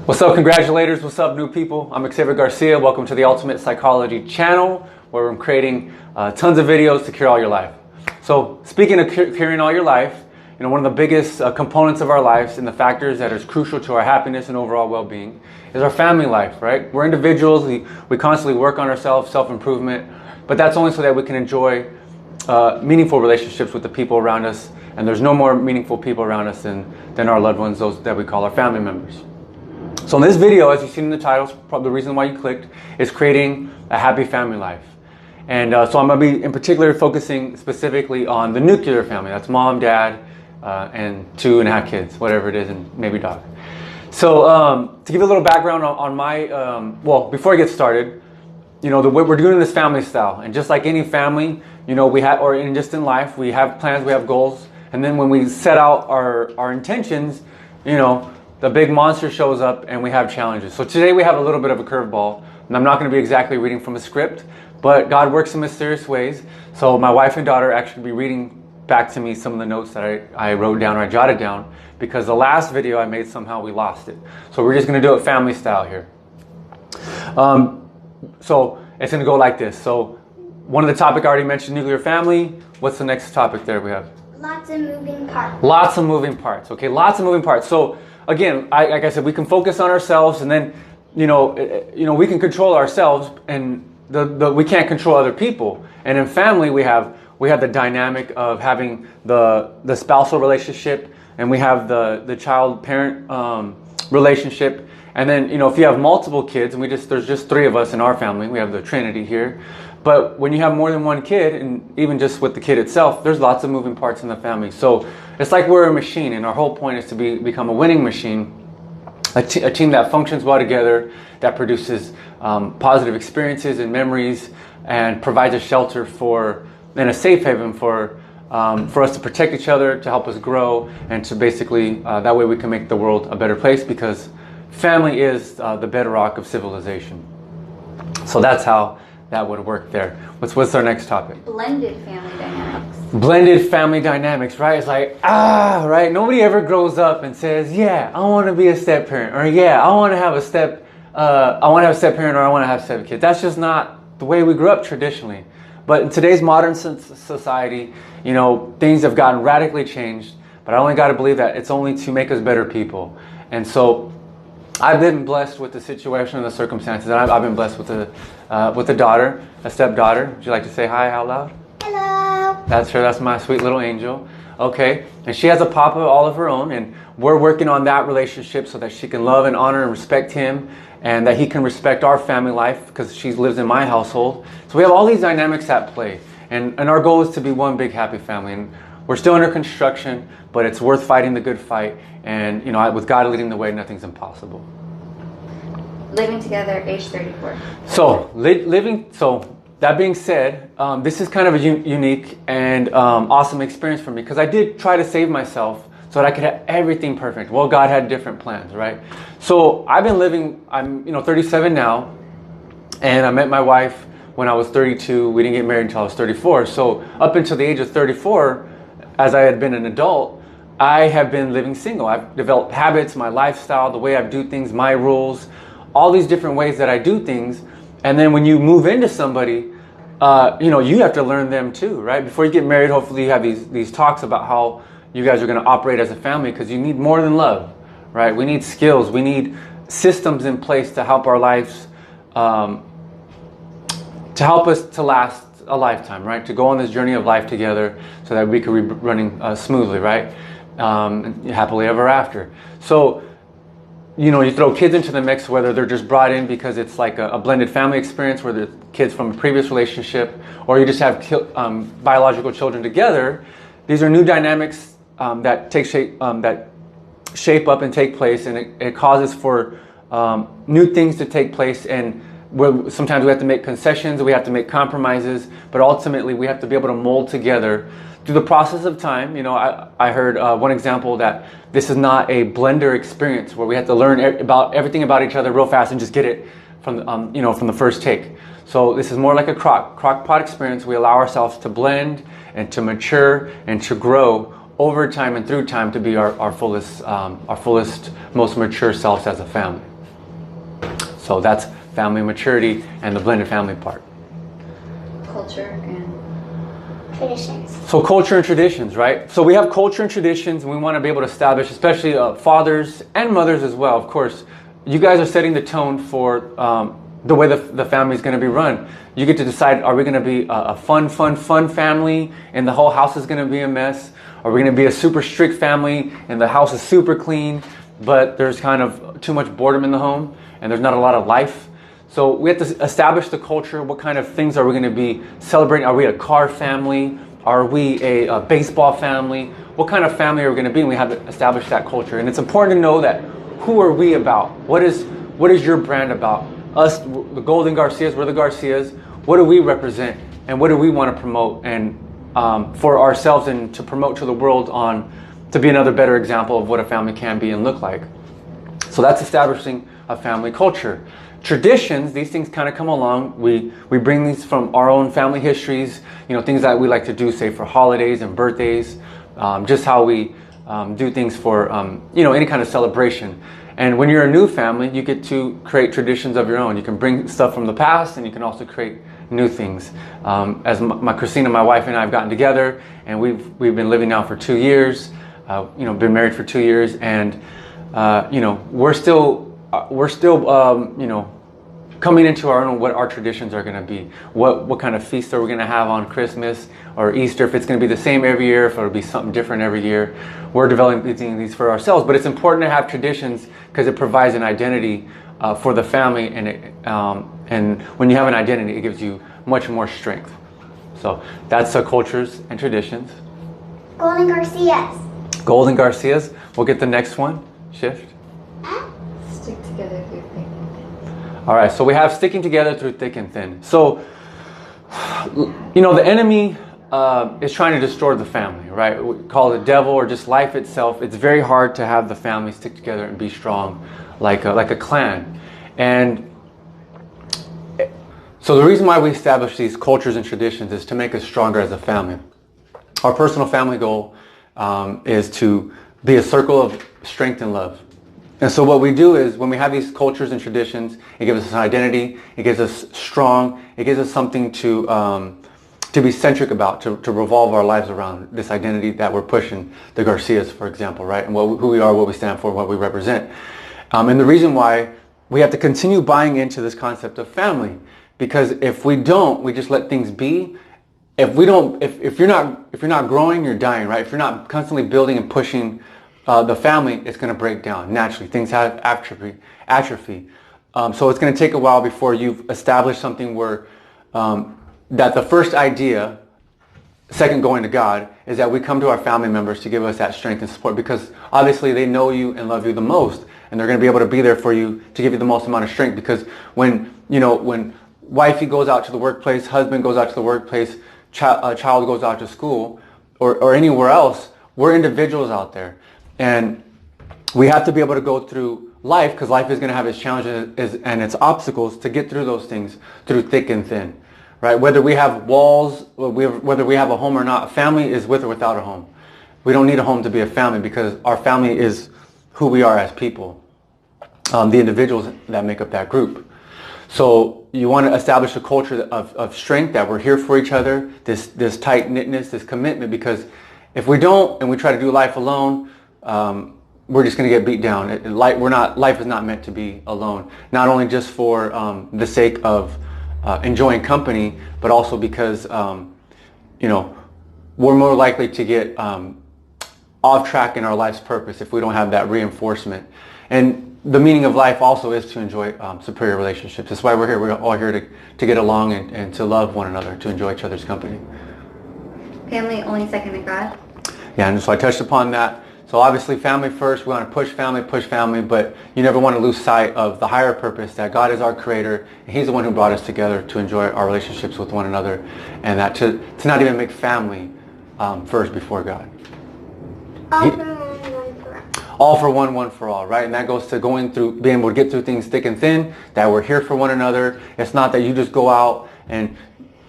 What's up, congratulators? What's up, new people? I'm Xavier Garcia. Welcome to the Ultimate Psychology channel, where I'm creating tons of videos to cure all your life. So speaking of curing all your life, one of the biggest components of our lives and the factors that is crucial to our happiness and overall well-being is our family life, right? We're individuals. We constantly work on ourselves, self-improvement, but that's only so that we can enjoy meaningful relationships with the people around us. And there's no more meaningful people around us than our loved ones, those that we call our family members. So in this video, as you've seen in the title, probably the reason why you clicked, is creating a happy family life. And so I'm going to be in particular focusing specifically on the nuclear family. That's mom, dad, and 2.5 kids, whatever it is, and maybe dog. So to give you a little background on my, well, before I get started, we're doing this family style. And just like any family, we have, or in just in life, we have plans, we have goals. And then when we set out our intentions, the big monster shows up and we have challenges. So today we have a little bit of a curveball, and I'm not going to be exactly reading from a script, but God works in mysterious ways. So my wife and daughter actually be reading back to me some of the notes that I wrote down or I jotted down, because the last video I made, somehow we lost it. So we're just going to do it family style here. So it's going to go like this. So one of the topic I already mentioned, nuclear family. What's the next topic there we have? Lots of moving parts. Lots of moving parts. Okay, lots of moving parts. So again, like I said, we can focus on ourselves, and then, we can control ourselves, and we can't control other people. And in family, we have the dynamic of having the spousal relationship, and we have the child-parent relationship. And then, if you have multiple kids, and there's just 3 of us in our family, we have the Trinity here. But when you have more than one kid, and even just with the kid itself, there's lots of moving parts in the family. So it's like we're a machine, and our whole point is to become a winning machine, a team that functions well together, that produces positive experiences and memories, and provides a shelter and a safe haven for us to protect each other, to help us grow, and to basically, that way we can make the world a better place, because family is the bedrock of civilization. So that's how that would work there. What's our next topic? Blended family dynamics. Blended family dynamics, right? It's like, right? Nobody ever grows up and says, yeah, I want to be a step parent, or yeah, I want to have a step parent, or I want to have 7 kids. That's just not the way we grew up traditionally. But in today's modern society, things have gotten radically changed, but I only got to believe that it's only to make us better people. And so I've been blessed with the situation and the circumstances, and I've been blessed with a daughter, a stepdaughter. Would you like to say hi out loud? Hello. That's her. That's my sweet little angel. Okay. And she has a papa all of her own, and we're working on that relationship so that she can love and honor and respect him, and that he can respect our family life, because she lives in my household. So we have all these dynamics at play, and our goal is to be one big happy family. And we're still under construction, but it's worth fighting the good fight. And, with God leading the way, nothing's impossible. Living together, age 34. So, that being said, this is kind of a unique and awesome experience for me, because I did try to save myself so that I could have everything perfect. Well, God had different plans, right? So I've been living, I'm 37 now, and I met my wife when I was 32. We didn't get married until I was 34. So up until the age of 34, as I had been an adult, I have been living single. I've developed habits, my lifestyle, the way I do things, my rules, all these different ways that I do things. And then when you move into somebody, you have to learn them too, right? Before you get married, hopefully you have these talks about how you guys are going to operate as a family, because you need more than love, right? We need skills. We need systems in place to help our lives, to help us to last a lifetime, right? To go on this journey of life together so that we could be running smoothly, right? Happily ever after. So, you throw kids into the mix, whether they're just brought in because it's like a blended family experience where the kids from a previous relationship, or you just have biological children together. These are new dynamics that take shape, that shape up and take place, and it causes for new things to take place. And sometimes we have to make concessions, we have to make compromises, but ultimately we have to be able to mold together through the process of time. I heard one example that this is not a blender experience where we have to learn everything about each other real fast and just get it from the first take. So this is more like a crock pot experience. We allow ourselves to blend and to mature and to grow over time and through time to be our fullest, most mature selves as a family. So that's family maturity and the blended family part. Culture and traditions. So culture and traditions, right? So we have culture and traditions, and we want to be able to establish, especially fathers and mothers as well, of course. You guys are setting the tone for the way the family is going to be run. You get to decide, are we going to be a fun family and the whole house is going to be a mess? Are we going to be a super strict family and the house is super clean, but there's kind of too much boredom in the home and there's not a lot of life? So we have to establish the culture. What kind of things are we going to be celebrating? Are we a car family? Are we a baseball family? What kind of family are we going to be? And we have to establish that culture. And it's important to know that who are we about? What is your brand about? Us, the Golden Garcias, we're the Garcias. What do we represent? And what do we want to promote and for ourselves and to promote to the world to be another better example of what a family can be and look like? So that's establishing a family culture. Traditions, these things kind of come along. We bring these from our own family histories, things that we like to do, say for holidays and birthdays, just how we do things for, any kind of celebration. And when you're a new family, you get to create traditions of your own. You can bring stuff from the past and you can also create new things. As Christina, my wife, and I have gotten together, and we've been living now for 2 years, been married for 2 years, and we're still coming into our own, what our traditions are going to be. What kind of feast are we going to have on Christmas or Easter, if it's going to be the same every year, if it'll be something different every year. We're developing these for ourselves, but it's important to have traditions because it provides an identity for the family, and when you have an identity, it gives you much more strength. So that's cultures and traditions. Golden Garcias. Golden Garcias. We'll get the next one. Shift. Stick together through thick and thin. All right, so we have sticking together through thick and thin. So, the enemy is trying to destroy the family, right? We call it the devil or just life itself. It's very hard to have the family stick together and be strong like a clan. And so the reason why we establish these cultures and traditions is to make us stronger as a family. Our personal family goal is to be a circle of strength and love. And so what we do is when we have these cultures and traditions, it gives us an identity, it gives us strong, it gives us something to be centric about, to revolve our lives around this identity that we're pushing, the Garcias, for example, right? And who we are, what we stand for, what we represent. And the reason why we have to continue buying into this concept of family, because if we don't, we just let things be. If you're not growing, you're dying, right? If you're not constantly building and pushing the family, it's going to break down naturally. Things have atrophy. So it's going to take a while before you've established something where that the first idea, second going to God, is that we come to our family members to give us that strength and support, because obviously they know you and love you the most, and they're going to be able to be there for you to give you the most amount of strength. Because when wifey goes out to the workplace, husband goes out to the workplace, child goes out to school or anywhere else, we're individuals out there. And we have to be able to go through life, because life is going to have its challenges and its obstacles, to get through those things through thick and thin, right? Whether we have walls, whether we have a home or not, a family is with or without a home. We don't need a home to be a family, because our family is who we are as people, the individuals that make up that group. So you want to establish a culture of strength, that we're here for each other, this tight-knitness, this commitment, because if we don't and we try to do life alone, we're just going to get beat down. Life is not meant to be alone. Not only just for the sake of enjoying company, but also because we're more likely to get off track in our life's purpose if we don't have that reinforcement. And the meaning of life also is to enjoy superior relationships. That's why we're here. We're all here to get along and to love one another, to enjoy each other's company. Family only second to God. Yeah, and so I touched upon that. So obviously family first, we want to push family, but you never want to lose sight of the higher purpose, that God is our creator, and He's the one who brought us together to enjoy our relationships with one another, and that to not even make family first before God. All for one for all, right? And that goes to going through, being able to get through things thick and thin, that we're here for one another. It's not that you just go out and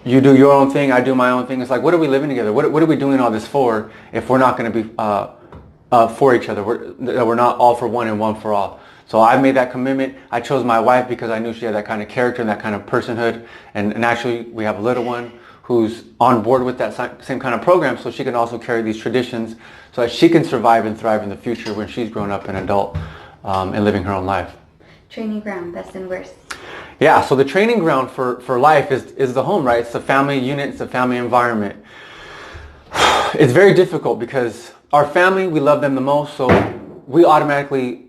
you do your own thing, I do my own thing. It's like, what are we living together? What are we doing all this for if we're not going to be for each other? We're not all for one and one for all. So I made that commitment. I chose my wife because I knew she had that kind of character and that kind of personhood. And actually, we have a little one who's on board with that same kind of program, so she can also carry these traditions so that she can survive and thrive in the future when she's grown up an adult and living her own life. Training ground, best and worst. Yeah, so the training ground for life is the home, right? It's the family unit, it's the family environment. It's very difficult because our family, we love them the most, so we automatically,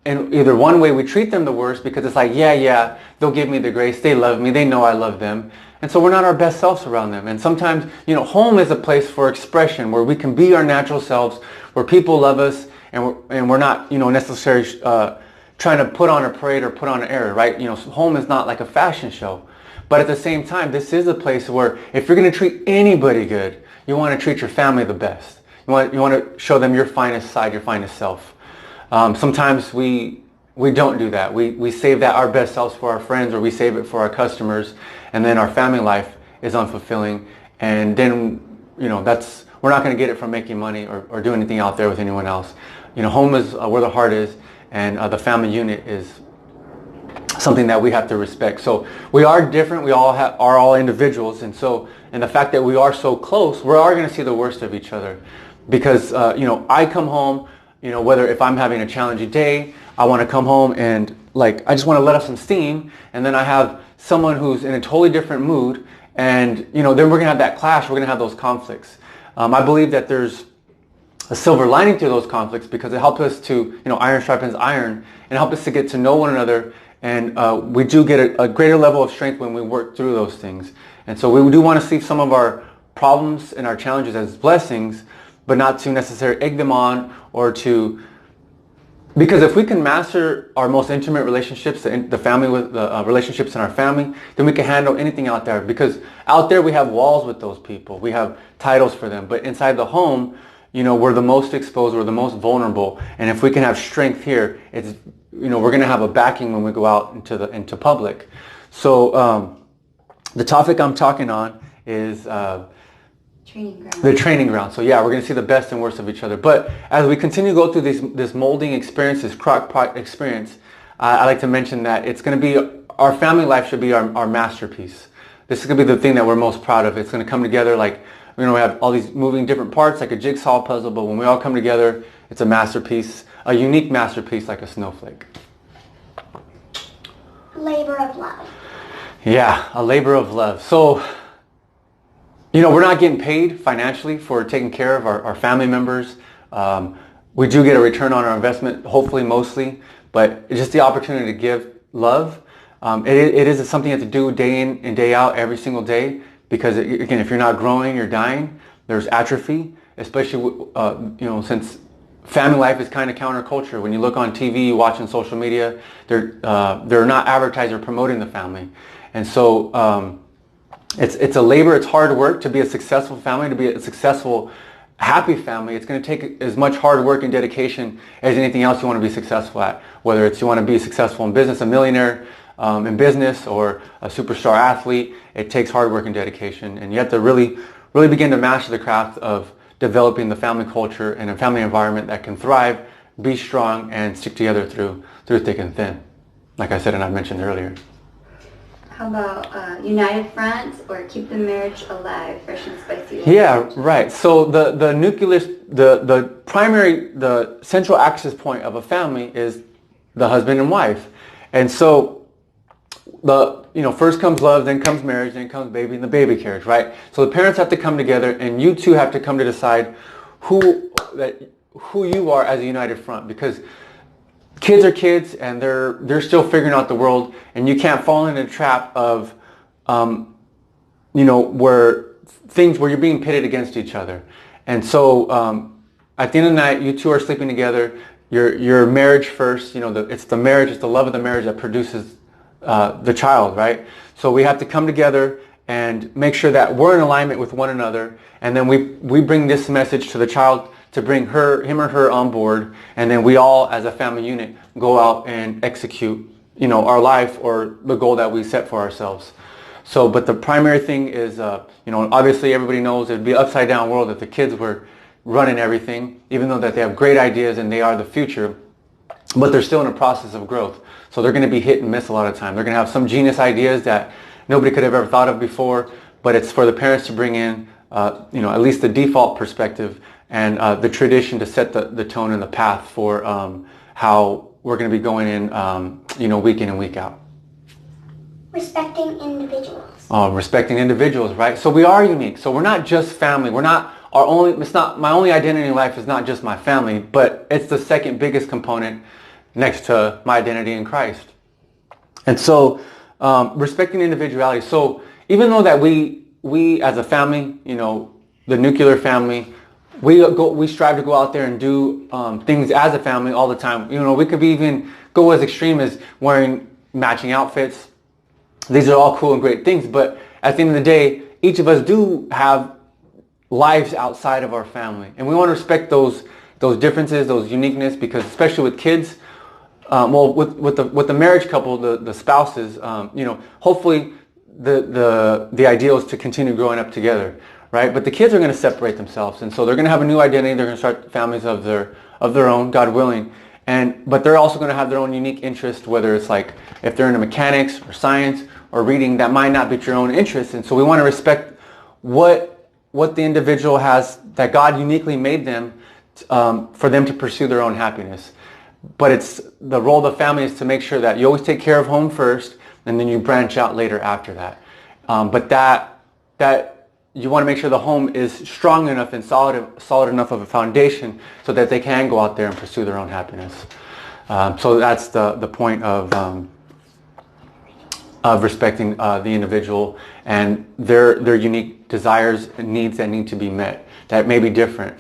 in either one way, we treat them the worst because it's like, yeah, they'll give me the grace, they love me, they know I love them. And so we're not our best selves around them. And sometimes, home is a place for expression where we can be our natural selves, where people love us, and we're not, necessarily trying to put on a parade or put on an air, right? Home is not like a fashion show. But at the same time, this is a place where if you're going to treat anybody good, you want to treat your family the best. You want to show them your finest side, your finest self. Sometimes we don't do that. We save that our best selves for our friends, or we save it for our customers, and then our family life is unfulfilling. And then we're not going to get it from making money or doing anything out there with anyone else. Home is where the heart is, and the family unit is something that we have to respect. So we are different. We all are all individuals, and the fact that we are so close, we are going to see the worst of each other, because I come home, whether if I'm having a challenging day, I want to come home and I just want to let off some steam, and then I have someone who's in a totally different mood, and then we're going to have that clash. We're going to have those conflicts. I believe that there's a silver lining to those conflicts because it helps us to, iron sharpens iron, and help us to get to know one another. And we do get a greater level of strength when we work through those things. And so we do want to see some of our problems and our challenges as blessings, but not to necessarily egg them on because if we can master our most intimate relationships, the family with the relationships in our family, then we can handle anything out there. Because out there we have walls with those people, we have titles for them, but inside the home, we're the most exposed, we're the most vulnerable, and if we can have strength here, it's we're going to have a backing when we go out into public. So the topic I'm talking on is training ground. The training ground. So yeah, we're going to see the best and worst of each other. But as we continue to go through this molding experience, this crock pot experience, I like to mention that it's going to be, our family life should be our masterpiece. This is going to be the thing that we're most proud of. It's going to come together we have all these moving different parts like a jigsaw puzzle, but when we all come together, it's a masterpiece, a unique masterpiece like a snowflake. Labor of love. Yeah, a labor of love. So, we're not getting paid financially for taking care of our family members. We do get a return on our investment, hopefully mostly, but it's just the opportunity to give love. It is something you have to do day in and day out every single day, because again, if you're not growing, you're dying. There's atrophy, especially since family life is kind of counterculture. When you look on TV, you watch on social media, they're not advertising or promoting the family, and so it's a labor. It's hard work to be a successful family, to be a successful, happy family. It's going to take as much hard work and dedication as anything else you want to be successful at. Whether it's you want to be successful in business, a millionaire in business, or a superstar athlete, it takes hard work and dedication, and you have to really begin to master the craft of developing the family culture and a family environment that can thrive, be strong, and stick together through thick and thin, like I said and I mentioned earlier. How about united front or keep the marriage alive, fresh and spicy? Yeah, right. So the nucleus, the primary, the central axis point of a family is the husband and wife, and so first comes love, then comes marriage, then comes baby and the baby carriage, right? So the parents have to come together, and you two have to come to decide who you are as a united front, because kids are kids, and they're still figuring out the world, and you can't fall into the trap of where you're being pitted against each other. And so at the end of the night, you two are sleeping together. Your marriage first, it's the marriage, it's the love of the marriage that produces the child, right? So we have to come together and make sure that we're in alignment with one another, and then we bring this message to the child to bring him or her on board, and then we all as a family unit go out and execute our life or the goal that we set for ourselves. So, but the primary thing is obviously everybody knows it'd be an upside down world if the kids were running everything, even though that they have great ideas and they are the future. but they're still in a process of growth. So they're going to be hit and miss a lot of time. They're going to have some genius ideas that nobody could have ever thought of before, but it's for the parents to bring in, at least the default perspective and the tradition to set the tone and the path for how we're going to be going in, week in and week out. Respecting individuals. Respecting individuals, right? So we are unique. So we're not just family. We're not our only. It's not my only identity in life is not just my family, but it's the second biggest component next to my identity in Christ. And so respecting individuality. So even though that we as a family, the nuclear family, we strive to go out there and do things as a family all the time. We could even go as extreme as wearing matching outfits. These are all cool and great things, but at the end of the day, each of us do have lives outside of our family, and we want to respect those differences, those uniqueness, because especially with kids, with the marriage couple, the spouses, hopefully the ideal is to continue growing up together, right? But the kids are going to separate themselves, and so they're going to have a new identity. They're going to start families of their own, God willing. But they're also going to have their own unique interest, whether it's like if they're into mechanics or science or reading, that might not be your own interest. And so we want to respect what the individual has, that God uniquely made them for them to pursue their own happiness. But it's the role of the family is to make sure that you always take care of home first, and then you branch out later after that. But that you want to make sure the home is strong enough and solid enough of a foundation so that they can go out there and pursue their own happiness. So that's the point of respecting the individual and their unique desires and needs that need to be met. That may be different.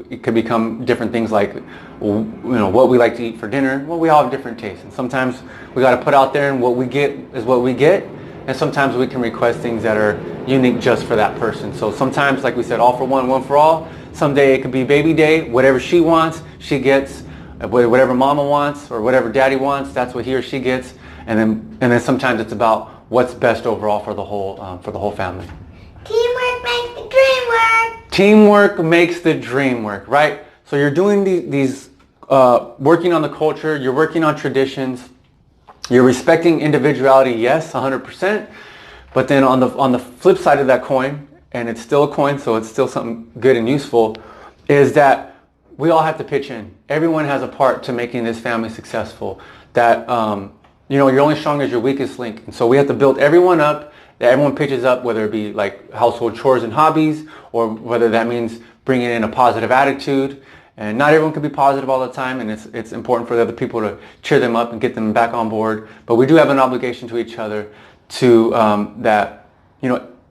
It could become different things like, what we like to eat for dinner. Well, we all have different tastes, and sometimes we got to put out there, and what we get is what we get. And sometimes we can request things that are unique just for that person. So sometimes, like we said, all for one, one for all. Someday it could be baby day. Whatever she wants, she gets. Whatever mama wants or whatever daddy wants, that's what he or she gets. And then sometimes it's about what's best overall for the whole family. Teamwork makes the dream work. Teamwork makes the dream work, right? So you're doing these working on the culture. You're working on traditions. You're respecting individuality, yes, 100%. But then on the flip side of that coin, and it's still a coin, so it's still something good and useful, is that we all have to pitch in. Everyone has a part to making this family successful. That you're only strong as your weakest link, and so we have to build everyone up. That everyone pitches up, whether it be like household chores and hobbies, or whether that means bringing in a positive attitude. And not everyone can be positive all the time, and it's important for the other people to cheer them up and get them back on board. But we do have an obligation to each other to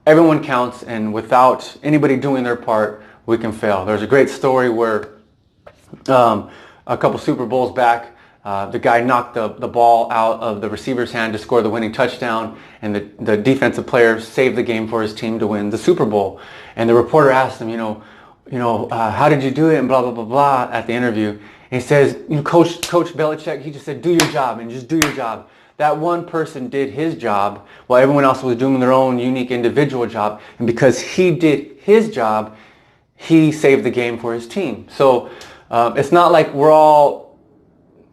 everyone counts, and without anybody doing their part, we can fail. There's a great story where a couple Super Bowls back, the guy knocked the ball out of the receiver's hand to score the winning touchdown, and the defensive player saved the game for his team to win the Super Bowl. And the reporter asked him, how did you do it, and blah, blah, blah, blah, at the interview. And he says, Coach Belichick, he just said, do your job, and just do your job. That one person did his job while everyone else was doing their own unique individual job. And because he did his job, he saved the game for his team. So it's not like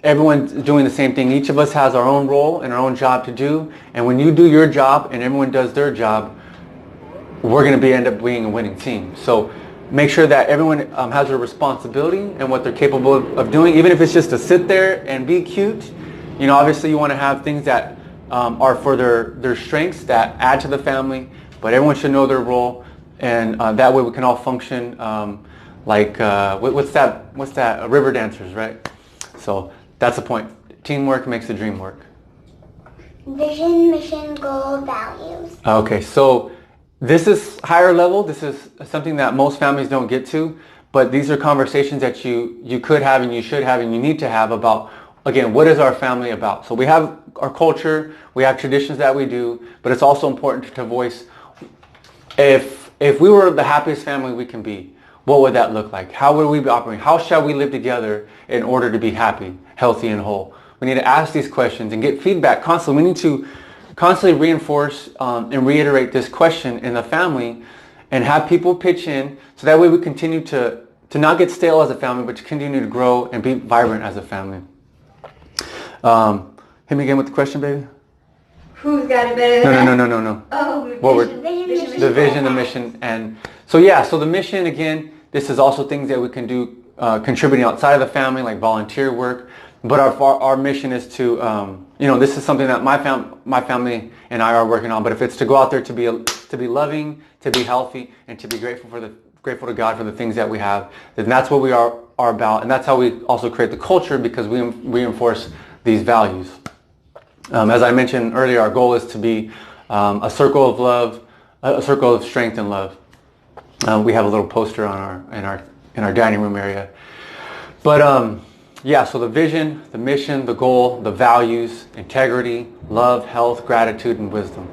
everyone's doing the same thing. Each of us has our own role and our own job to do. And when you do your job and everyone does their job, we're going to end up being a winning team. So make sure that everyone has their responsibility and what they're capable of doing, even if it's just to sit there and be cute. Obviously you want to have things that are for their strengths that add to the family, but everyone should know their role, and that way we can all function what's that? River dancers, right? So that's the point. Teamwork makes the dream work. Vision, mission, goal, values. Okay, so this is higher level. This is something that most families don't get to, but these are conversations that you could have and you should have and you need to have about, again, what is our family about? So we have our culture, we have traditions that we do, but it's also important to voice, if we were the happiest family we can be, what would that look like? How would we be operating? How shall we live together in order to be happy, healthy, and whole? We need to ask these questions and get feedback constantly. We need to constantly reinforce and reiterate this question in the family and have people pitch in, so that way we continue to not get stale as a family, but to continue to grow and be vibrant as a family. Hit me again with the question, baby. Who's got it better than No. Oh, What we're- Vision, The vision, the mission, and so yeah. So the mission again. This is also things that we can do contributing outside of the family, like volunteer work. But our mission is to this is something that my family and I are working on. But if it's to go out there to be loving, to be healthy, and to be grateful to God for the things that we have, then that's what we are about, and that's how we also create the culture, because we reinforce these values. As I mentioned earlier, our goal is to be a circle of love, a circle of strength and love. We have a little poster on in our dining room area. But so the vision, the mission, the goal, the values, integrity, love, health, gratitude, and wisdom.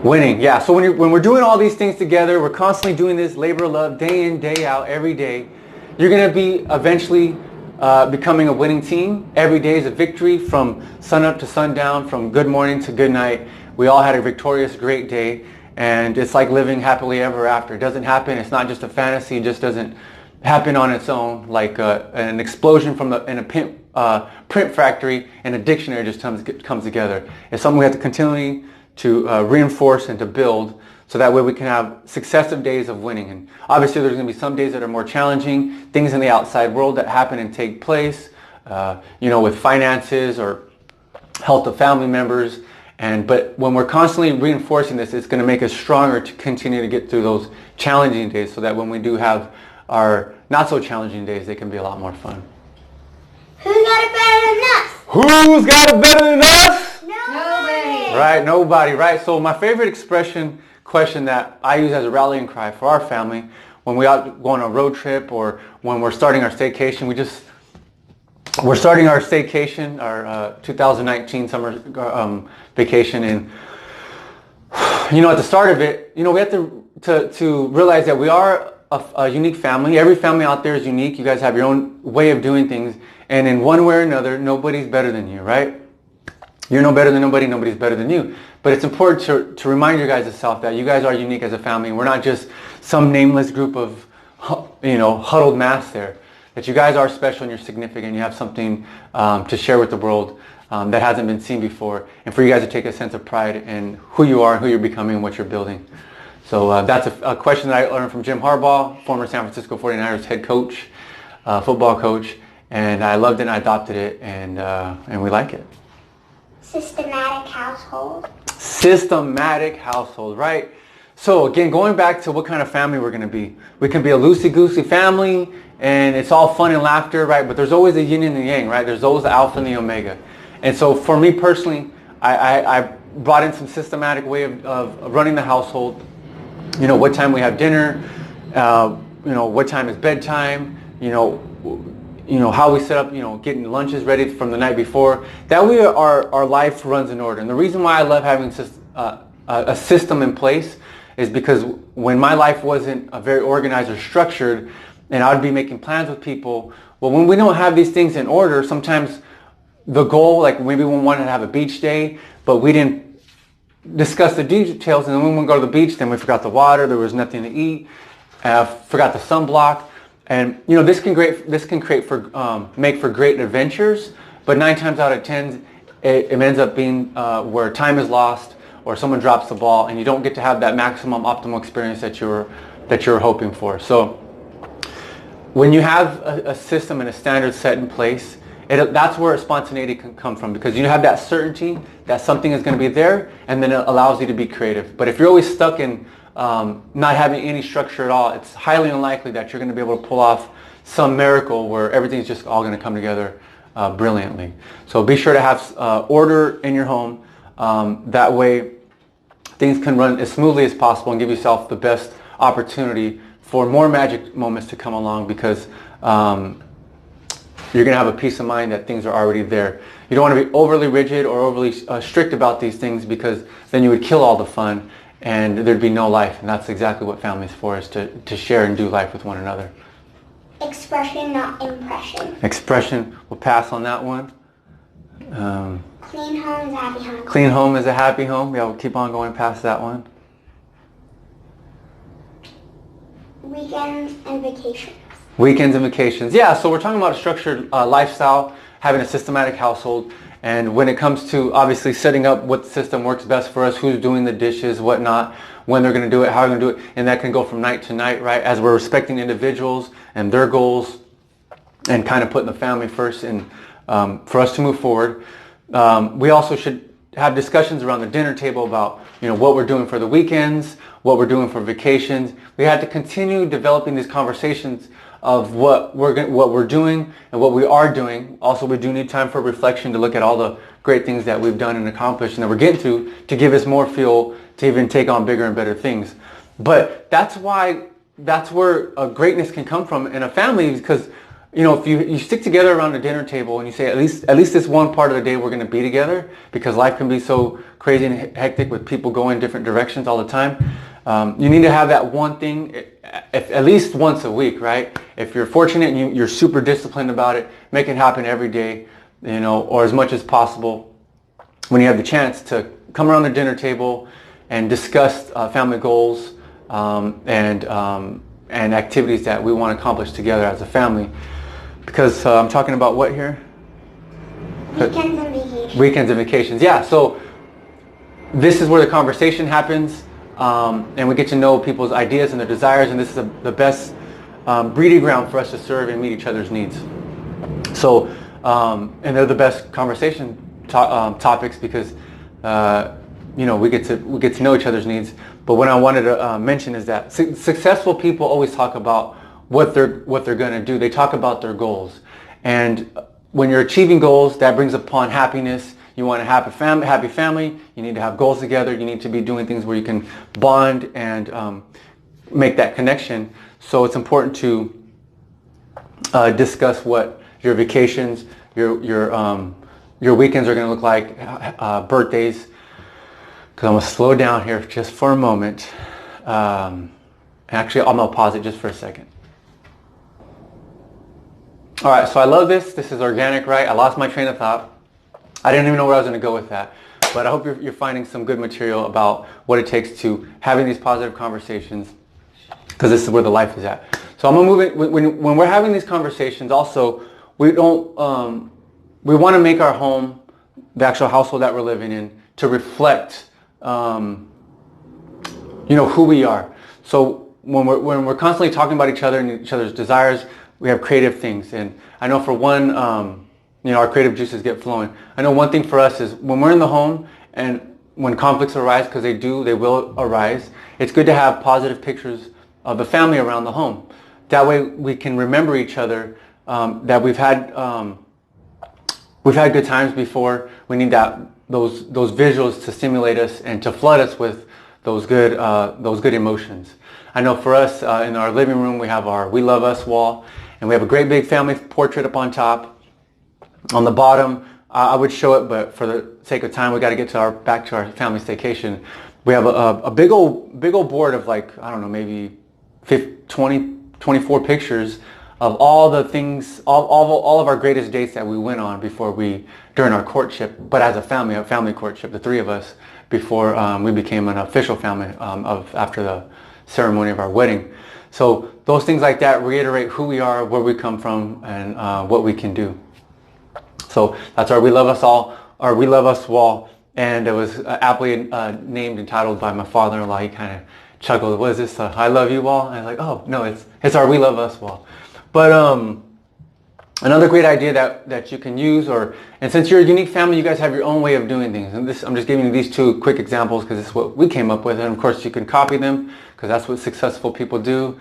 Winning, yeah. So when we're doing all these things together, we're constantly doing this labor of love day in, day out, every day. You're going to be eventually becoming a winning team. Every day is a victory, from sun up to sundown, from good morning to good night. We all had a victorious, great day. And it's like living happily ever after. It doesn't happen. It's not just a fantasy. It just doesn't happen on its own, like an explosion in a print factory and a dictionary just comes together. It's something we have to continually to reinforce and to build, so that way we can have successive days of winning. And obviously there's going to be some days that are more challenging, things in the outside world that happen and take place, with finances or health of family members. But when we're constantly reinforcing this, it's going to make us stronger to continue to get through those challenging days, so that when we do have our not so challenging days, they can be a lot more fun. Who got it better than us? Who's got it better than us? Nobody. Right, nobody, right? So my favorite question that I use as a rallying cry for our family, when we out go on a road trip or when we're starting our staycation, we're starting our staycation, our 2019 summer vacation, and at the start of it, we have to realize that we are a unique family. Every family out there is unique. You guys have your own way of doing things, and in one way or another, nobody's better than you, right? You're no better than nobody. Nobody's better than you. But it's important to remind your guys' self that you guys are unique as a family. We're not just some nameless group of huddled mass there. That you guys are special and you're significant. You have something to share with the world that hasn't been seen before, and for you guys to take a sense of pride in who you are, who you're becoming, and what you're building. So that's a question that I learned from Jim Harbaugh, former San Francisco 49ers head coach, football coach, and I loved it and I adopted it, and we like it. Systematic household. Systematic household, right? So again, going back to what kind of family we're going to be. We can be a loosey-goosey family, and it's all fun and laughter, right? But there's always the yin and the yang, right? There's always the alpha and the omega. And so for me personally, I brought in some systematic way of running the household. What time we have dinner, what time is bedtime, how we set up, getting lunches ready from the night before. That way our life runs in order. And the reason why I love having a system in place is because when my life wasn't very organized or structured, and I would be making plans with people, well, when we don't have these things in order, sometimes the goal, like maybe we wanted to have a beach day, but we didn't discuss the details, and then when we go to the beach, then we forgot the water, there was nothing to eat, forgot the sunblock. And this can make for great adventures, but 9 times out of 10 it ends up being where time is lost, or someone drops the ball, and you don't get to have that maximum optimal experience that you're hoping for. So when you have a system and a standard set in place, that's where spontaneity can come from, because you have that certainty that something is going to be there, and then it allows you to be creative. But if you're always stuck in not having any structure at all, it's highly unlikely that you're going to be able to pull off some miracle where everything's just all going to come together brilliantly. So be sure to have order in your home. That way things can run as smoothly as possible and give yourself the best opportunity for more magic moments to come along, because you're going to have a peace of mind that things are already there. You don't want to be overly rigid or overly strict about these things, because then you would kill all the fun and there'd be no life. And that's exactly what family's for, is to share and do life with one another. Expression, not impression. Expression, we'll pass on that one. Clean home is a happy home. Clean home is a happy home. Yeah, we'll keep on going past that one. Weekends and vacations. Weekends and vacations. Yeah, so we're talking about a structured lifestyle, having a systematic household. And when it comes to obviously setting up what system works best for us, who's doing the dishes, whatnot, when they're going to do it, how they're going to do it. And that can go from night to night, right? As we're respecting individuals and their goals and kind of putting the family first and for us to move forward. We also should have discussions around the dinner table about, what we're doing for the weekends, what we're doing for vacations. We have to continue developing these conversations of what we're doing and what we are doing. Also, we do need time for reflection to look at all the great things that we've done and accomplished and that we're getting to give us more fuel to even take on bigger and better things. But that's where greatness can come from in a family, because if you stick together around a dinner table and you say at least this one part of the day we're going to be together, because life can be so crazy and hectic with people going different directions all the time. You need to have that one thing at least once a week, right? If you're fortunate and you're super disciplined about it, make it happen every day, or as much as possible. When you have the chance to come around the dinner table and discuss family goals and activities that we want to accomplish together as a family. Because I'm talking about what here? Weekends and vacations. Weekends and vacations, yeah. So this is where the conversation happens, and we get to know people's ideas and their desires, and this is the best breeding ground for us to serve and meet each other's needs. So, and they're the best conversation topics because we get to know each other's needs. But what I wanted to mention is that successful people always talk about what they're going to do. They talk about their goals, and when you're achieving goals, that brings upon happiness. You want to have a happy family. You need to have goals together. You need to be doing things where you can bond and make that connection. So it's important to discuss what your vacations, your weekends are going to look like, birthdays. Because I'm going to slow down here just for a moment. Actually, I'm going to pause it just for a second. All right, so I love this. This is organic, right? I lost my train of thought. I didn't even know where I was going to go with that. But I hope you're finding some good material about what it takes to having these positive conversations, because this is where the life is at. So I'm going to move it. When we're having these conversations, also, we want to make our home, the actual household that we're living in, to reflect who we are. So when we're constantly talking about each other and each other's desires, we have creative things. And I know for one, our creative juices get flowing. I know one thing for us is when we're in the home and when conflicts arise, because they will arise, it's good to have positive pictures of the family around the home. That way we can remember each other, that we've had good times before. We need those visuals to stimulate us and to flood us with those good emotions. I know for us in our living room we have our We Love Us wall, and we have a great big family portrait up on top. On the bottom, I would show it, but for the sake of time, we got to get back to our family staycation. We have a big old board of maybe 24 pictures of all the things, all of our greatest dates that we went on during our courtship, but as a family courtship, the three of us, before we became an official family after the ceremony of our wedding. So those things like that reiterate who we are, where we come from, and what we can do. So that's our We Love Us All, our We Love Us wall, and it was aptly named and titled by my father-in-law. He kind of chuckled, "What is this, I Love You wall?" And I was like, "Oh no, it's our We Love Us wall." But another great idea that you can use, and since you're a unique family, you guys have your own way of doing things. And I'm just giving you these two quick examples because this is what we came up with. And of course, you can copy them because that's what successful people do.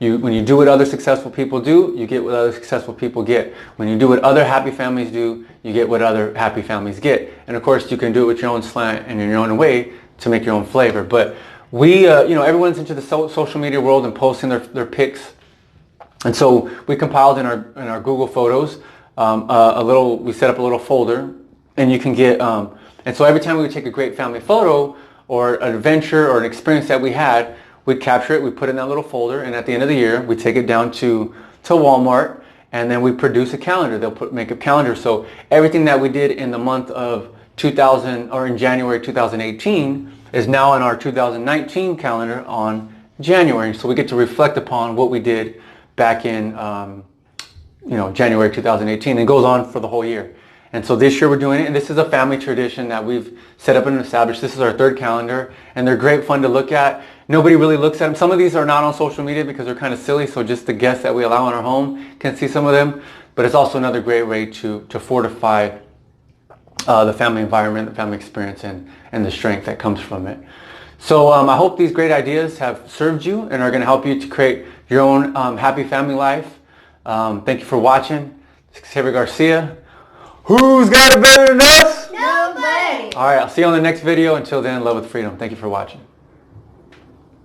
When you do what other successful people do, you get what other successful people get. When you do what other happy families do, you get what other happy families get. And of course, you can do it with your own slant and in your own way to make your own flavor. But everyone's into the social media world and posting their pics. And so we compiled in our Google Photos we set up a little folder, and you can get and so every time we would take a great family photo or an adventure or an experience that we had, we'd capture it, we put it in that little folder, and at the end of the year we take it down to Walmart, and then we produce a calendar. They'll make a calendar. So everything that we did in the month of 2000 or in January 2018 is now in our 2019 calendar on January. So we get to reflect upon what we did back in January 2018, and it goes on for the whole year. And so this year we're doing it, and this is a family tradition that we've set up and established. This is our third calendar, and they're great fun to look at. Nobody really looks at them. Some of these are not on social media because they're kind of silly, so just the guests that we allow in our home can see some of them. But it's also another great way to fortify the family environment, the family experience, and the strength that comes from it. So I hope these great ideas have served you and are going to help you to create your own happy family life. Thank you for watching. This is Xavier Garcia. Who's got it better than us? Nobody! All right, I'll see you on the next video. Until then, love with freedom. Thank you for watching.